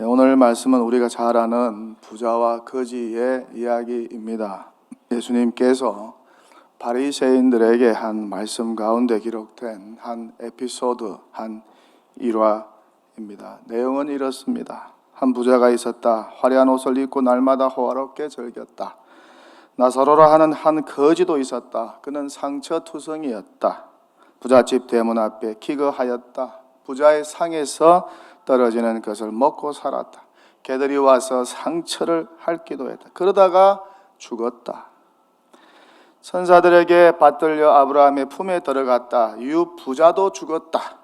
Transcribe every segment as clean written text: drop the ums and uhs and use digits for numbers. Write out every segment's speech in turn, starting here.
오늘 말씀은 우리가 잘 아는 부자와 거지의 이야기입니다. 예수님께서 바리새인들에게 한 말씀 가운데 기록된 한 에피소드, 한 일화입니다. 내용은 이렇습니다. 한 부자가 있었다. 화려한 옷을 입고 날마다 호화롭게 즐겼다. 나사로라 하는 한 거지도 있었다. 그는 상처투성이었다. 부잣집 대문 앞에 기거하였다. 부자의 상에서 떨어지는 것을 먹고 살았다. 개들이 와서 상처를 핥기도 했다. 그러다가 죽었다. 천사들에게 받들려 아브라함의 품에 들어갔다. 이후 부자도 죽었다.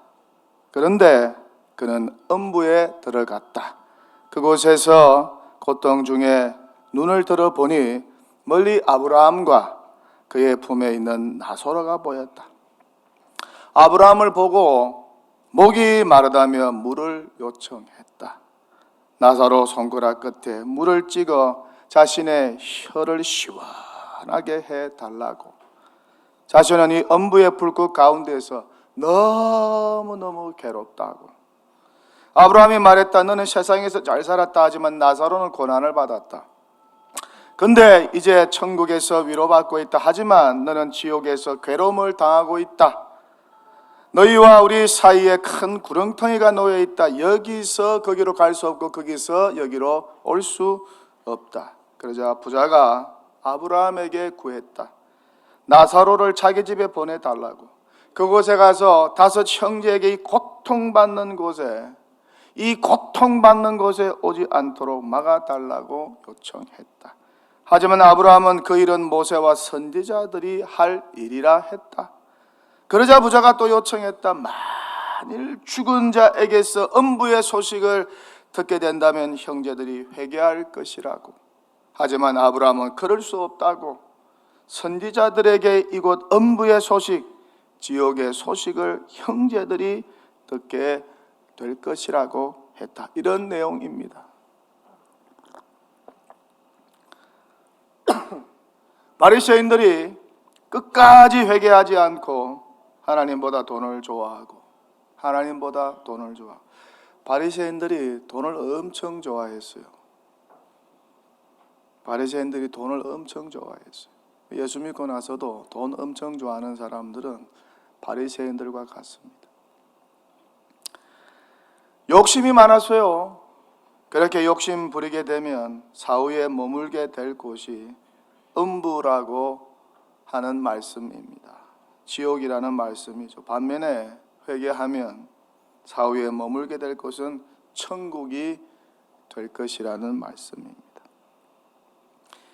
그런데 그는 음부에 들어갔다. 그곳에서 고통 중에 눈을 들어보니 멀리 아브라함과 그의 품에 있는 나사로가 보였다. 아브라함을 보고 목이 마르다며 물을 요청했다. 나사로 손가락 끝에 물을 찍어 자신의 혀를 시원하게 해달라고. 자신은 이 음부의 불꽃 가운데서 너무너무 괴롭다고. 아브라함이 말했다. 너는 세상에서 잘 살았다 하지만 나사로는 고난을 받았다. 근데 이제 천국에서 위로받고 있다. 하지만 너는 지옥에서 괴로움을 당하고 있다. 너희와 우리 사이에 큰 구렁텅이가 놓여 있다. 여기서 거기로 갈 수 없고 거기서 여기로 올 수 없다. 그러자 부자가 아브라함에게 구했다. 나사로를 자기 집에 보내달라고. 그곳에 가서 5 형제에게 이 고통받는 곳에 오지 않도록 막아달라고 요청했다. 하지만 아브라함은 그 일은 모세와 선지자들이 할 일이라 했다. 그러자 부자가 또 요청했다. 만일 죽은 자에게서 음부의 소식을 듣게 된다면 형제들이 회개할 것이라고. 하지만 아브라함은 그럴 수 없다고. 선지자들에게 이곳 음부의 소식, 지옥의 소식을 형제들이 듣게 될 것이라고 했다. 이런 내용입니다. 바리새인들이 끝까지 회개하지 않고 하나님보다 돈을 좋아하고 바리새인들이 돈을 엄청 좋아했어요. 예수 믿고 나서도 돈 엄청 좋아하는 사람들은 바리새인들과 같습니다. 욕심이 많았어요. 그렇게 욕심 부리게 되면 사후에 머물게 될 곳이 음부라고 하는 말씀입니다. 지옥이라는 말씀이죠. 반면에 회개하면 사후에 머물게 될 곳은 천국이 될 것이라는 말씀입니다.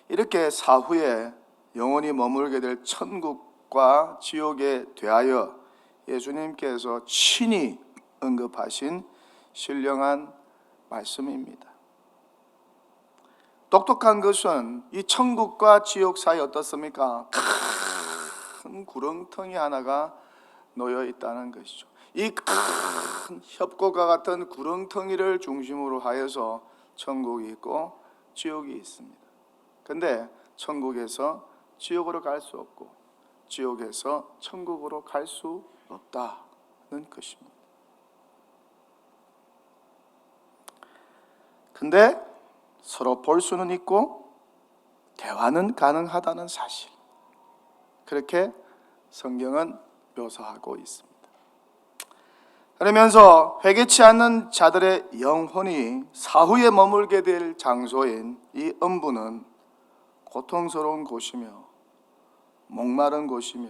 이렇게 사후에 영원히 머물게 될 천국과 지옥에 대하여 예수님께서 친히 언급하신 신령한 말씀입니다. 똑똑한 것은 이 천국과 지옥 사이 어떻습니까? 큰 구렁텅이 하나가 놓여 있다는 것이죠. 이 큰 협곡과 같은 구렁텅이를 중심으로 하여서 천국이 있고 지옥이 있습니다. 근데 천국에서 지옥으로 갈 수 없고 지옥에서 천국으로 갈 수 없다는 것입니다. 근데 서로 볼 수는 있고 대화는 가능하다는 사실, 그렇게 성경은 묘사하고 있습니다. 그러면서 회개치 않는 자들의 영혼이 사후에 머물게 될 장소인 이 음부는 고통스러운 곳이며 목마른 곳이며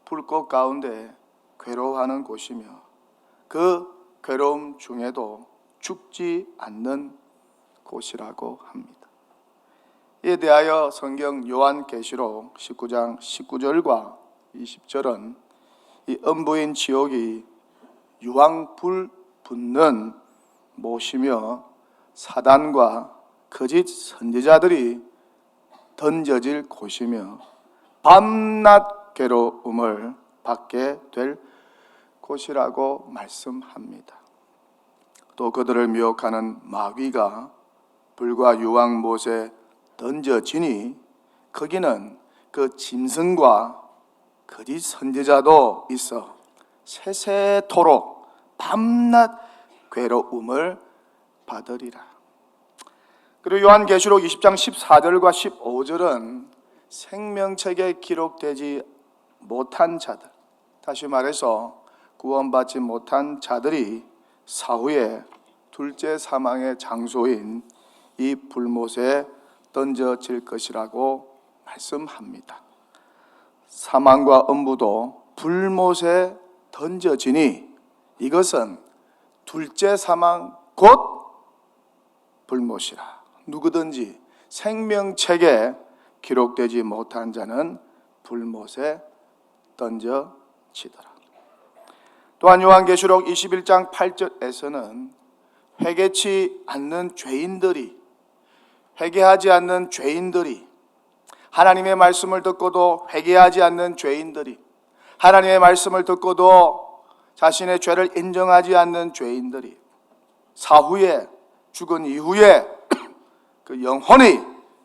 불꽃 가운데 괴로워하는 곳이며 그 괴로움 중에도 죽지 않는 곳이라고 합니다. 이에 대하여 성경 요한계시록 19장 19절과 20절은 이 음부인 지옥이 유황불 붙는 못이며 사단과 거짓 선지자들이 던져질 곳이며 밤낮 괴로움을 받게 될 곳이라고 말씀합니다. 또 그들을 미혹하는 마귀가 불과 유황못에 던져지니 거기는 그 짐승과 거짓 선지자도 있어 세세토록 밤낮 괴로움을 받으리라. 그리고 요한계시록 20장 14절과 15절은 생명책에 기록되지 못한 자들, 다시 말해서 구원받지 못한 자들이 사후에 둘째 사망의 장소인 이 불못에 던져질 것이라고 말씀합니다. 사망과 음부도 불못에 던져지니 이것은 둘째 사망 곧 불못이라. 누구든지 생명책에 기록되지 못한 자는 불못에 던져지더라. 또한 요한계시록 21장 8절에서는 회개치 않는 죄인들이, 회개하지 않는 죄인들이, 하나님의 말씀을 듣고도 회개하지 않는 죄인들이, 하나님의 말씀을 듣고도 자신의 죄를 인정하지 않는 죄인들이 사후에, 죽은 이후에 그 영혼이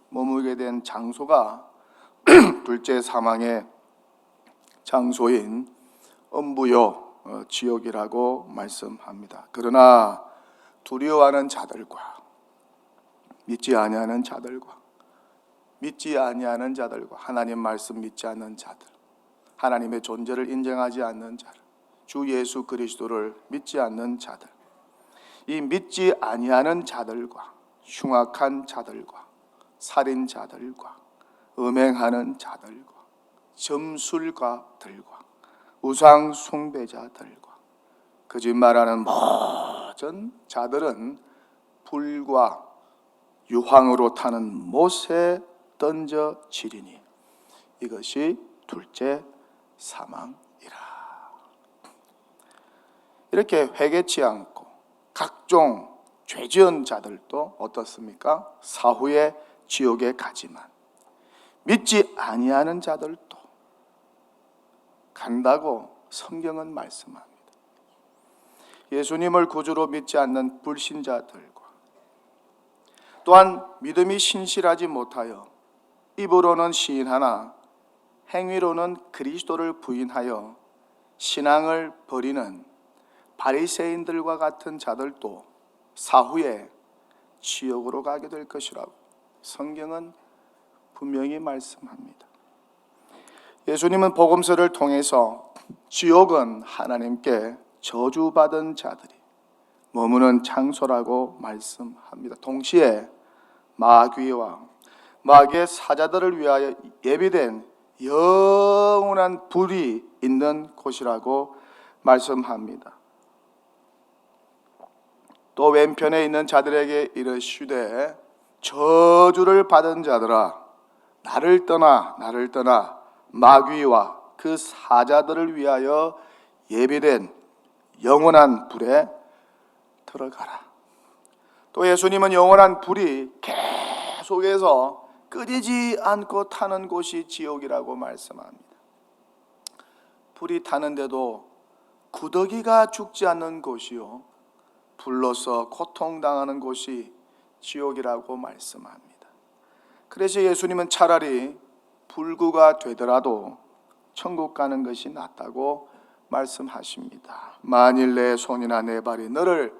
머물게 된 장소가 둘째 사망의 장소인 음부요, 지옥이라고 말씀합니다. 그러나 두려워하는 자들과 믿지 아니하는 자들과 하나님 말씀 믿지 않는 자들, 하나님의 존재를 인정하지 않는 자들, 주 예수 그리스도를 믿지 않는 자들, 이 믿지 아니하는 자들과 흉악한 자들과 살인자들과 음행하는 자들과 점술가들과 우상 숭배자들과 거짓말하는 모든 자들은 불과 유황으로 타는 못에 던져지리니 이것이 둘째 사망이라. 이렇게 회개치 않고 각종 죄지은 자들도 어떻습니까? 사후에 지옥에 가지만 믿지 아니하는 자들도 간다고 성경은 말씀합니다. 예수님을 구주로 믿지 않는 불신자들과 또한 믿음이 신실하지 못하여 입으로는 시인하나 행위로는 그리스도를 부인하여 신앙을 버리는 바리새인들과 같은 자들도 사후에 지옥으로 가게 될 것이라고 성경은 분명히 말씀합니다. 예수님은 복음서를 통해서 지옥은 하나님께 저주받은 자들이 머무는 장소라고 말씀합니다. 동시에 마귀와 마귀의 사자들을 위하여 예비된 영원한 불이 있는 곳이라고 말씀합니다. 또 왼편에 있는 자들에게 이르시되 저주를 받은 자들아 나를 떠나 마귀와 그 사자들을 위하여 예비된 영원한 불에 들어가라. 또 예수님은 영원한 불이 계속해서 끄지지 않고 타는 곳이 지옥이라고 말씀합니다. 불이 타는데도 구더기가 죽지 않는 곳이요 불로서 고통당하는 곳이 지옥이라고 말씀합니다. 그래서 예수님은 차라리 불구가 되더라도 천국 가는 것이 낫다고 말씀하십니다. 만일 내 손이나 내 발이 너를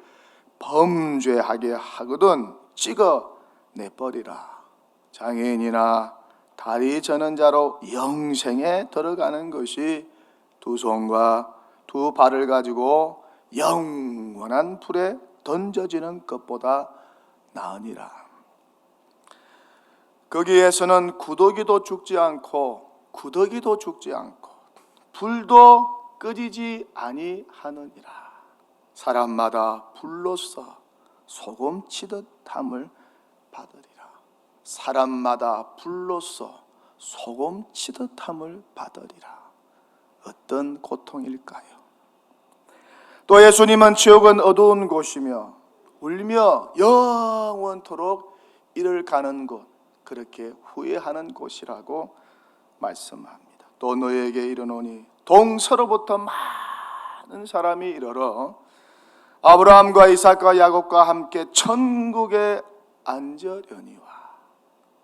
범죄하게 하거든 찍어 내버리라. 장애인이나 다리 저는 자로 영생에 들어가는 것이 두 손과 두 발을 가지고 영원한 불에 던져지는 것보다 나으니라. 거기에서는 구더기도 죽지 않고 불도 끄지지 아니하느니라. 사람마다 불로서 소금 치듯 함을 받으리라. 사람마다 불로서 소금 치듯 함을 받으리라. 어떤 고통일까요? 또 예수님은 지옥은 어두운 곳이며 울며 영원토록 이를 가는 곳, 그렇게 후회하는 곳이라고 말씀합니다. 또 너에게 이르노니 동서로부터 많은 사람이 이르러 아브라함과 이삭과 야곱과 함께 천국에 앉으려니와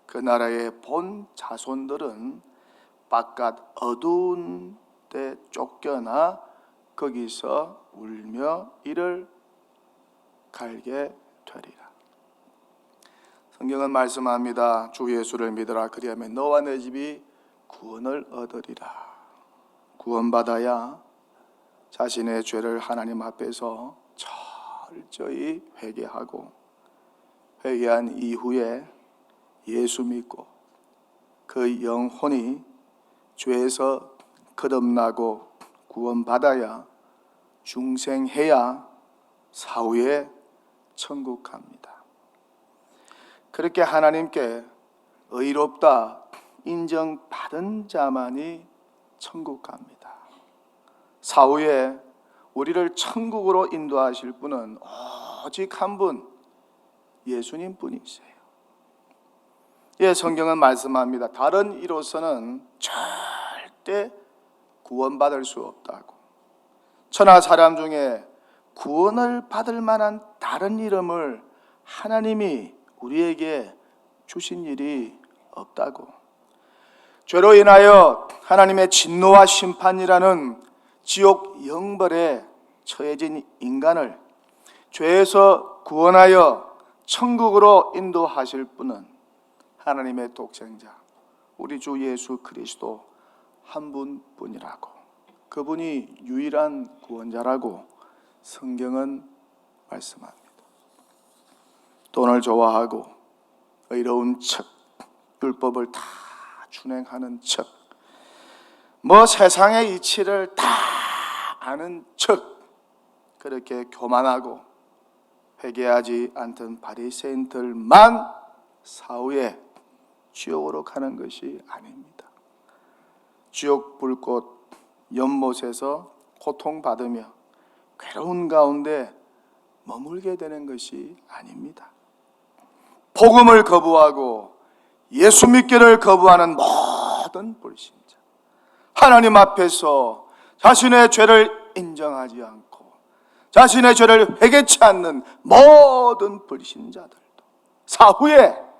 그 나라의 본 자손들은 바깥 어두운 데 쫓겨나 거기서 울며 이를 갈게 되리라. 성경은 말씀합니다. 주 예수를 믿으라. 그리하면 너와 내 집이 구원을 얻으리라. 구원받아야 자신의 죄를 하나님 앞에서 철저히 회개하고, 회개한 이후에 예수 믿고 그 영혼이 죄에서 거듭나고 구원받아야 중생해야 사후에 천국 갑니다. 그렇게 하나님께 의롭다 인정받은 자만이 천국 갑니다. 사후에 우리를 천국으로 인도하실 분은 오직 한 분, 예수님 뿐이세요. 예, 성경은 말씀합니다. 다른 이로서는 절대 구원받을 수 없다고. 천하 사람 중에 구원을 받을 만한 다른 이름을 하나님이 우리에게 주신 일이 없다고. 죄로 인하여 하나님의 진노와 심판이라는 지옥 영벌에 처해진 인간을 죄에서 구원하여 천국으로 인도하실 분은 하나님의 독생자 우리 주 예수 그리스도 한 분뿐이라고. 그분이 유일한 구원자라고 성경은 말씀합니다. 돈을 좋아하고 의로운 척, 율법을 다 준행하는 척, 세상의 이치를 다 아는 척, 그렇게 교만하고 회개하지 않던 바리새인들만 사후에 지옥으로 가는 것이 아닙니다. 지옥 불꽃 연못에서 고통받으며 괴로운 가운데 머물게 되는 것이 아닙니다. 복음을 거부하고 예수 믿기를 거부하는 모든 불신자, 하나님 앞에서 자신의 죄를 인정하지 않고 자신의 죄를 회개치 않는 모든 불신자들도 사후에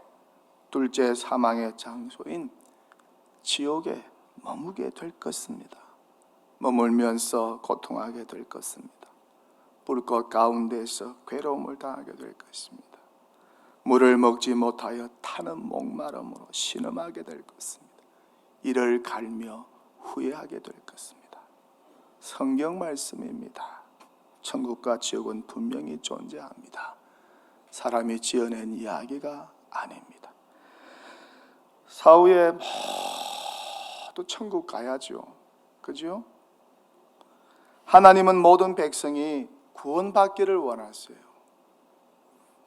둘째 사망의 장소인 지옥에 머무게 될 것입니다. 머물면서 고통하게 될 것입니다. 불꽃 가운데서 괴로움을 당하게 될 것입니다. 물을 먹지 못하여 타는 목마름으로 신음하게 될 것입니다. 이를 갈며 후회하게 될 것입니다. 성경 말씀입니다. 천국과 지옥은 분명히 존재합니다. 사람이 지어낸 이야기가 아닙니다. 사후에 모두 천국 가야죠. 그죠? 하나님은 모든 백성이 구원받기를 원하세요.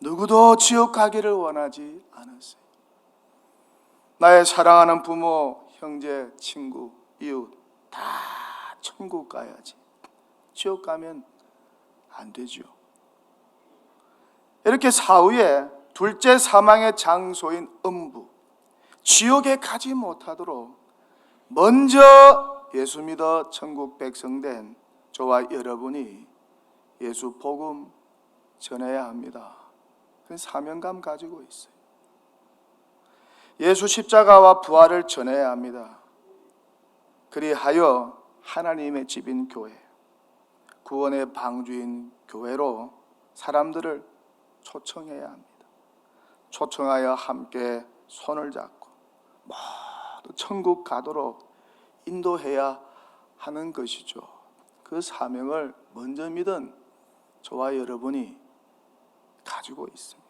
누구도 지옥 가기를 원하지 않으세요. 나의 사랑하는 부모, 형제, 친구, 이웃 다 천국 가야지. 지옥 가면 안 되죠. 이렇게 사후에 둘째 사망의 장소인 음부, 지옥에 가지 못하도록 먼저 예수 믿어 천국 백성된 저와 여러분이 예수 복음 전해야 합니다. 그 사명감 가지고 있어요. 예수 십자가와 부활을 전해야 합니다. 그리하여 하나님의 집인 교회, 구원의 방주인 교회로 사람들을 초청해야 합니다. 초청하여 함께 손을 잡고 모두 천국 가도록 인도해야 하는 것이죠. 그 사명을 먼저 믿은 저와 여러분이 가지고 있습니다.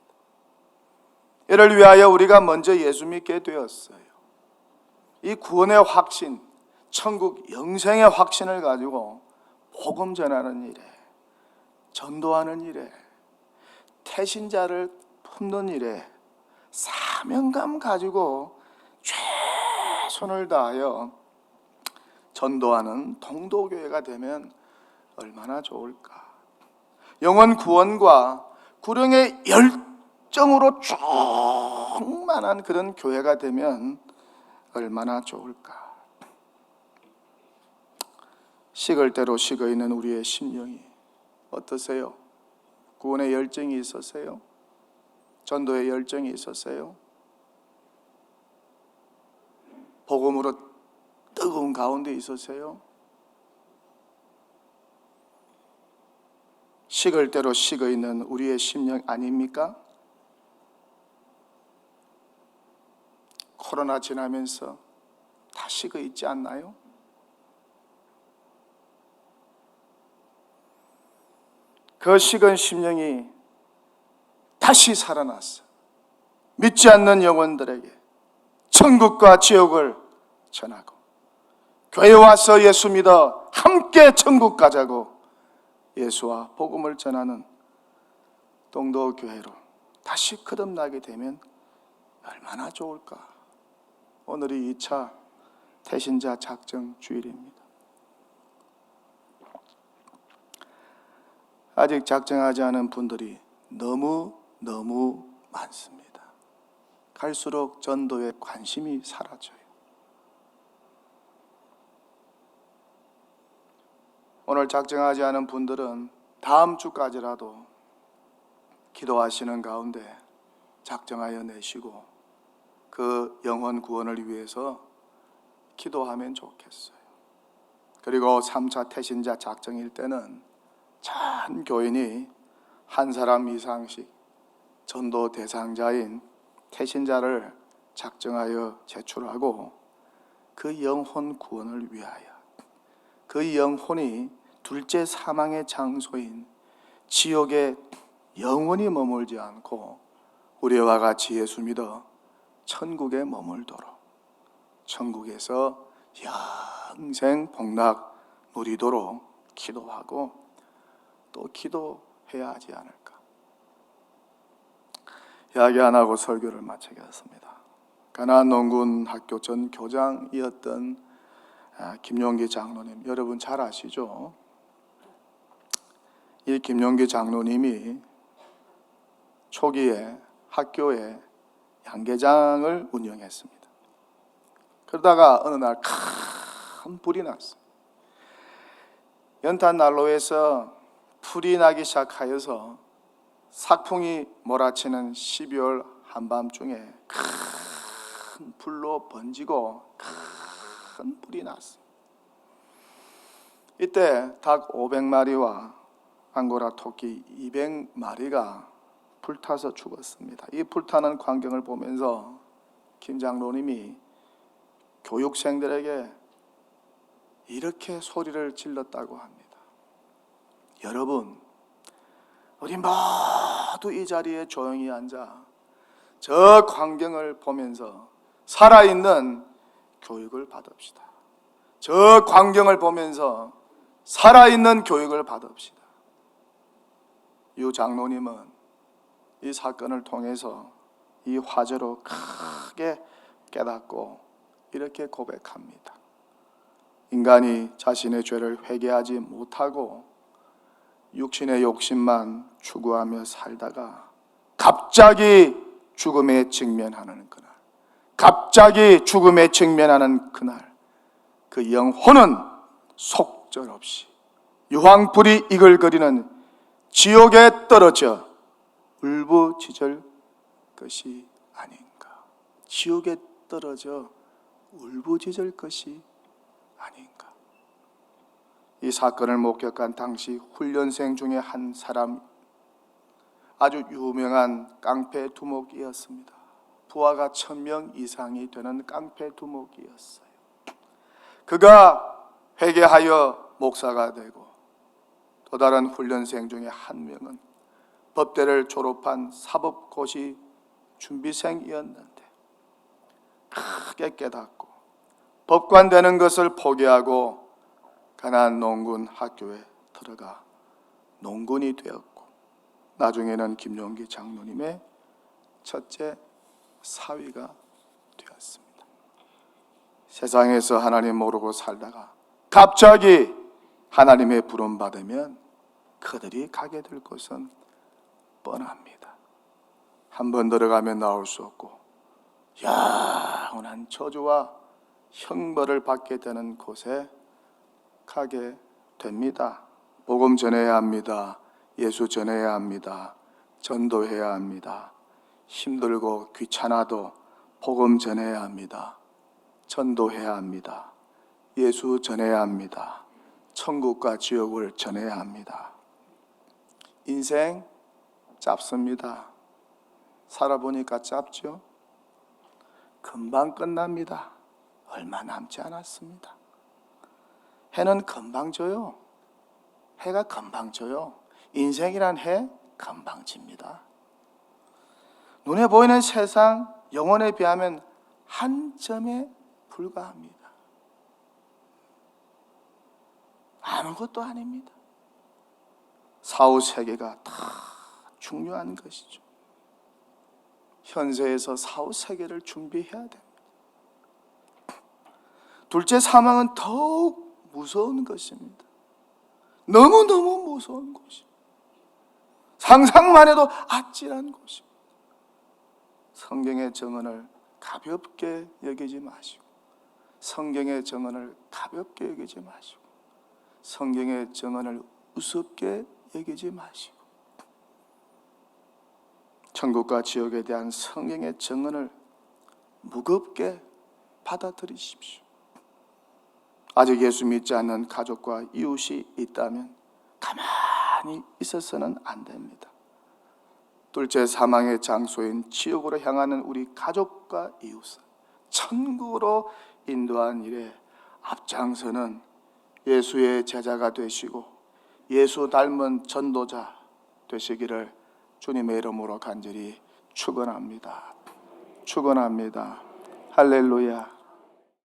이를 위하여 우리가 먼저 예수 믿게 되었어요. 이 구원의 확신, 천국 영생의 확신을 가지고 복음 전하는 일에, 전도하는 일에, 태신자를 품는 일에 사명감 가지고 최선을 다하여 전도하는 동도교회가 되면 얼마나 좋을까. 영혼 구원과 구령의 열정으로 충만한 그런 교회가 되면 얼마나 좋을까. 식을 대로 식어 있는 우리의 심령이 어떠세요? 구원의 열정이 있으세요? 전도의 열정이 있으세요? 복음으로 뜨거운 가운데 있으세요? 식을 대로 식어 있는 우리의 심령 아닙니까? 코로나 지나면서 다 식어 있지 않나요? 그 식은 심령이 다시 살아났어. 믿지 않는 영혼들에게 천국과 지옥을 전하고, 교회 와서 예수 믿어 함께 천국 가자고 예수와 복음을 전하는 동도 교회로 다시 거듭나게 되면 얼마나 좋을까. 오늘이 2차 태신자 작정 주일입니다. 아직 작정하지 않은 분들이 너무 많습니다. 갈수록 전도에 관심이 사라져요. 오늘 작정하지 않은 분들은 다음 주까지라도 기도하시는 가운데 작정하여 내시고 그 영혼 구원을 위해서 기도하면 좋겠어요. 그리고 3차 태신자 작정일 때는 전 교인이 한 사람 이상씩 전도 대상자인 태신자를 작정하여 제출하고 그 영혼 구원을 위하여, 그 영혼이 둘째 사망의 장소인 지옥에 영원히 머물지 않고 우리와 같이 예수 믿어 천국에 머물도록, 천국에서 영생 복락 누리도록 기도하고 또 기도해야 하지 않을까. 이야기 안 하고 설교를 마치겠습니다. 가나안 농군 학교 전 교장이었던 김용기 장로님, 여러분 잘 아시죠? 이 김용기 장로님이 초기에 학교에 양계장을 운영했습니다. 그러다가 어느 날 큰 불이 났어요. 연탄 난로에서 불이 나기 시작하여서 삭풍이 몰아치는 12월 한밤중에 큰 불로 번지고 큰 불이 났어요. 이때 닭 500마리와 앙고라 토끼 200마리가 불타서 죽었습니다. 이 불타는 광경을 보면서 김 장로님이 교육생들에게 이렇게 소리를 질렀다고 합니다. 여러분, 우리 모두 이 자리에 조용히 앉아 저 광경을 보면서 살아있는 교육을 받읍시다. 저 광경을 보면서 살아있는 교육을 받읍시다. 유 장로님은 이 사건을 통해서 이 화제로 크게 깨닫고 이렇게 고백합니다. 인간이 자신의 죄를 회개하지 못하고 육신의 욕심만 추구하며 살다가 갑자기 죽음에 직면하는 그날, 갑자기 죽음에 직면하는 그날, 그 영혼은 속절없이 유황불이 이글거리는 지옥에 떨어져 울부짖을 것이 아닌가. 지옥에 떨어져 울부짖을 것이 아닌가. 이 사건을 목격한 당시 훈련생 중에 한 사람, 아주 유명한 깡패 두목이었습니다. 부하가 1000명 이상이 되는 깡패 두목이었어요. 그가 회개하여 목사가 되고 또 다른 훈련생 중에 한 명은 법대를 졸업한 사법고시 준비생이었는데 크게 깨닫고 법관 되는 것을 포기하고 가나안 농군 학교에 들어가 농군이 되었고 나중에는 김용기 장로님의 첫째 사위가 되었습니다. 세상에서 하나님 모르고 살다가 갑자기 하나님의 부름 받으면 그들이 가게 될 곳은 뻔합니다. 한 번 들어가면 나올 수 없고 영원한 저주와 형벌을 받게 되는 곳에 가게 됩니다. 복음 전해야 합니다. 예수 전해야 합니다. 전도해야 합니다. 힘들고 귀찮아도 복음 전해야 합니다. 전도해야 합니다. 예수 전해야 합니다. 천국과 지옥을 전해야 합니다. 인생 짧습니다. 살아보니까 짧죠? 금방 끝납니다. 얼마 남지 않았습니다. 해는 금방 져요. 해가 금방 져요. 인생이란 해 금방 집니다. 눈에 보이는 세상 영혼에 비하면 한 점에 불과합니다. 아무것도 아닙니다. 사후세계가 다 중요한 것이죠. 현세에서 사후세계를 준비해야 됩니다. 둘째, 사망은 더욱 무서운 것입니다. 너무너무 무서운 것입니다. 상상만 해도 아찔한 것입니다. 성경의 정언을 가볍게 여기지 마시고, 성경의 정언을 가볍게 여기지 마시고, 성경의 정언을 우습게 여기지 마시고, 천국과 지옥에 대한 성경의 정언을 무겁게 받아들이십시오. 아직 예수 믿지 않는 가족과 이웃이 있다면 가만히 있어서는 안 됩니다. 둘째, 사망의 장소인 지옥으로 향하는 우리 가족과 이웃을 천국으로 인도한 일에 앞장서는 예수의 제자가 되시고 예수 닮은 전도자 되시기를 주님의 이름으로 간절히 축원합니다. 축원합니다. 할렐루야.